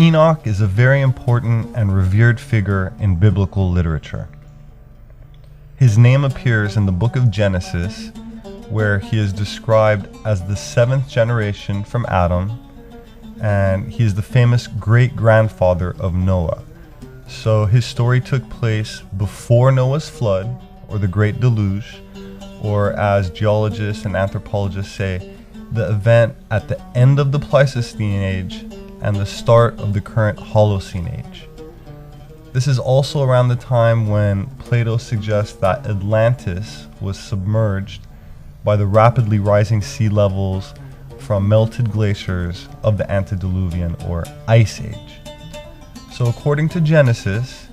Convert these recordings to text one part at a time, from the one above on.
Enoch is a very important and revered figure in biblical literature. His name appears in the book of Genesis, where he is described as the seventh generation from Adam, and he is the famous great-grandfather of Noah. So his story took place before Noah's flood, or the Great Deluge, or as geologists and anthropologists say, the event at the end of the Pleistocene Age and the start of the current Holocene Age. This is also around the time when Plato suggests that Atlantis was submerged by the rapidly rising sea levels from melted glaciers of the antediluvian or Ice Age. So according to Genesis,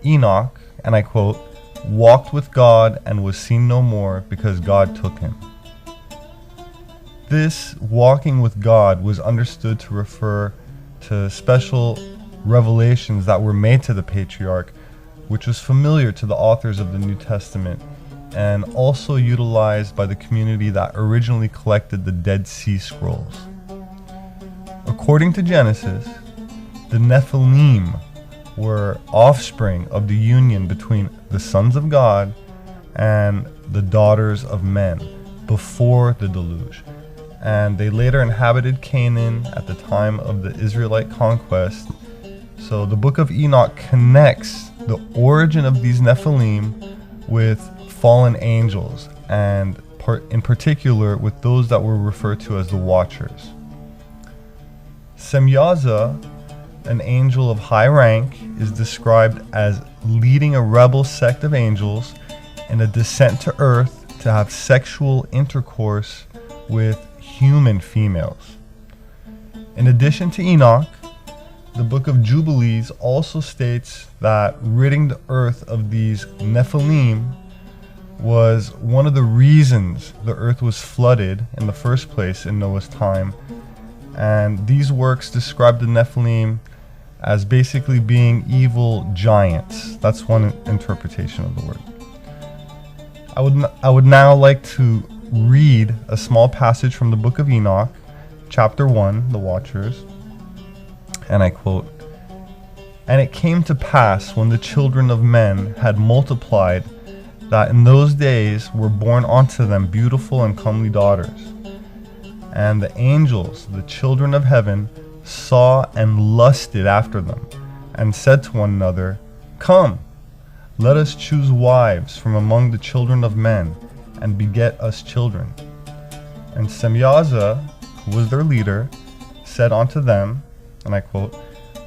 Enoch, and I quote, walked with God and was seen no more because God took him. This walking with God was understood to refer to special revelations that were made to the patriarch, which was familiar to the authors of the New Testament and also utilized by the community that originally collected the Dead Sea Scrolls. According to Genesis, the Nephilim were offspring of the union between the sons of God and the daughters of men before the deluge, and they later inhabited Canaan at the time of the Israelite conquest. So the Book of Enoch connects the origin of these Nephilim with fallen angels, and in particular with those that were referred to as the Watchers. Semyaza, an angel of high rank, is described as leading a rebel sect of angels in a descent to earth to have sexual intercourse with human females. In addition to Enoch, the Book of Jubilees also states that ridding the earth of these Nephilim was one of the reasons the earth was flooded in the first place in Noah's time, and these works describe the Nephilim as basically being evil giants. That's one interpretation of the word. I would now like to read a small passage from the Book of Enoch, chapter 1, the Watchers, and I quote, "And it came to pass when the children of men had multiplied, that in those days were born unto them beautiful and comely daughters. And the angels, the children of heaven, saw and lusted after them, and said to one another, Come, let us choose wives from among the children of men, and beget us children. And Semyaza, who was their leader, said unto them, and I quote,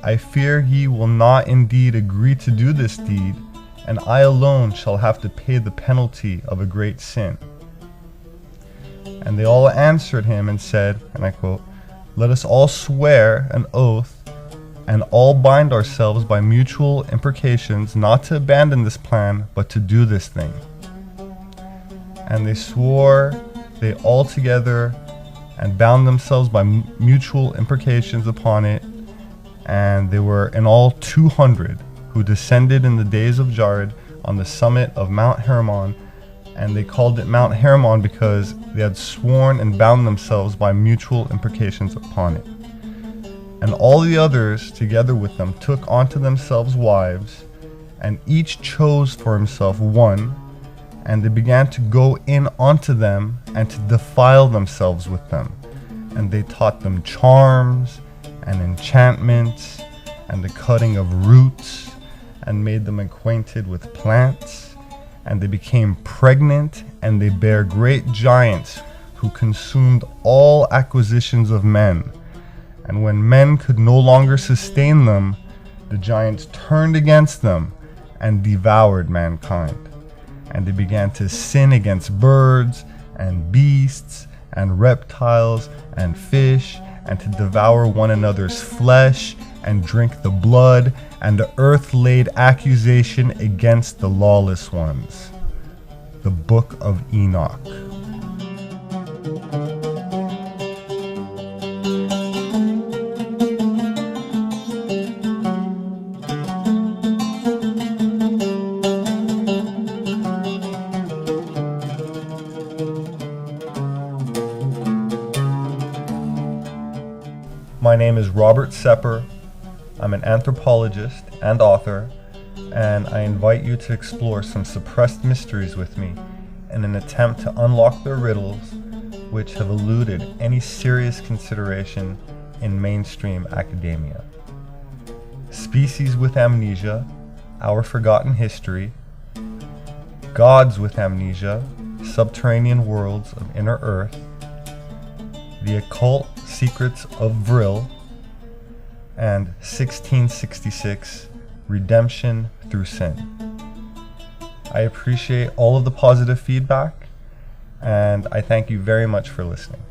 I fear ye will not indeed agree to do this deed, and I alone shall have to pay the penalty of a great sin. And they all answered him and said, and I quote, Let us all swear an oath, and all bind ourselves by mutual imprecations not to abandon this plan, but to do this thing. And they swore they all together and bound themselves by mutual imprecations upon it. And they were in all 200 who descended in the days of Jared on the summit of Mount Hermon. And they called it Mount Hermon because they had sworn and bound themselves by mutual imprecations upon it. And all the others together with them took unto themselves wives, and each chose for himself one, and they began to go in unto them and to defile themselves with them. And they taught them charms and enchantments and the cutting of roots, and made them acquainted with plants. And they became pregnant, and they bare great giants who consumed all acquisitions of men. And when men could no longer sustain them, the giants turned against them and devoured mankind. And they began to sin against birds and beasts and reptiles and fish, and to devour one another's flesh and drink the blood, and the earth laid accusation against the lawless ones. The Book of Enoch. My name is Robert Sepehr. I'm an anthropologist and author, and I invite you to explore some suppressed mysteries with me in an attempt to unlock the riddles which have eluded any serious consideration in mainstream academia. Species with Amnesia, Our Forgotten History, Gods with Amnesia, Subterranean Worlds of Inner Earth, The Occult Secrets of Vril, and 1666, Redemption Through Sin. I appreciate all of the positive feedback, and I thank you very much for listening.